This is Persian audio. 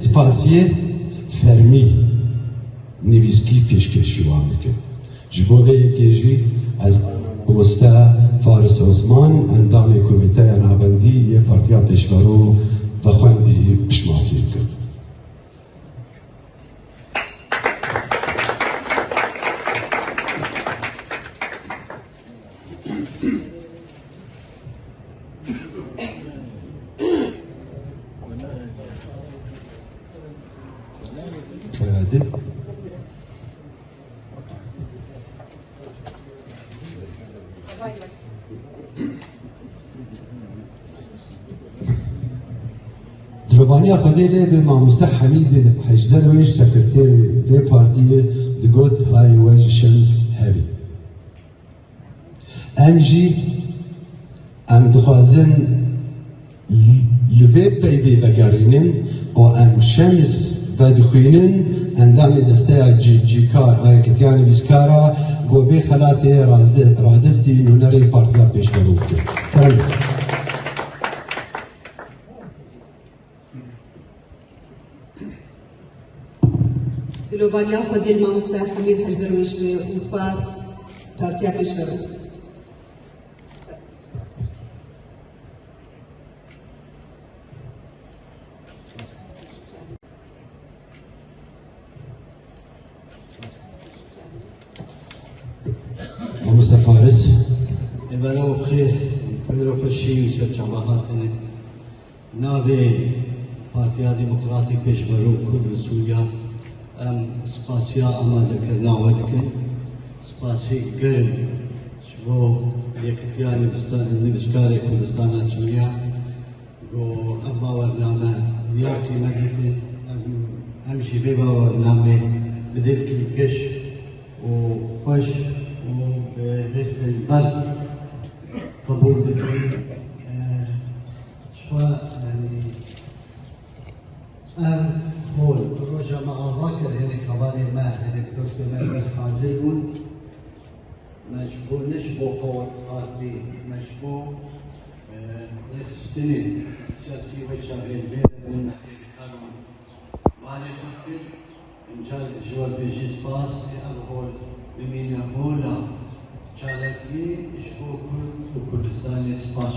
سپاسیه فرمی نویسکی پیشکشی وام بکن جبوه یکیجی از وستا فارس عثمان اندام کمیته نابندی یه پارتیا پیشورو و خوندی پشماسی بکن دروانی خدیله به ماموسته حمید حجدر ویش سکرتیر وی پارتی دگوت های ویش شمس هبی امجی ام دخوازن لوی پیوی وگرینن و ام شمس و دخوینن اندام دسته جیکار آیا کتیانی بیسکارا گوی خلات رادستی نونری پارتیا پیش برو بکن کرم دلوبانیا خودی ماموسته حمید حجدر ویش به سپاس پارتیا پیش برو مصطفى فارس بلو بخير خير وفشي وشجع بهاتنا نافي بارتيا ديمقراطي بيش برو كل سوريا ام سپاسیا آماده کرنا ودکن سپاسی گرم شبو یکتیا نویسکار کردستان سوریا گو ام باورنامه ویاکی مدیتن امشی في باورنامه بدل کی گش و خوش و به حس البرد قبول دکن شفا يعني هول روجا مع باكر هنا كباري ما هنا بتوست ما بالحازيون مشبو نشبو خور قاسي مشبو نستنين سياسي وشاغل بيت من ناحية القانون وعلى فكر إن جال الجوال بيجي سباس أبغول بمين هولا شاركي شبو كل وكردستاني سباس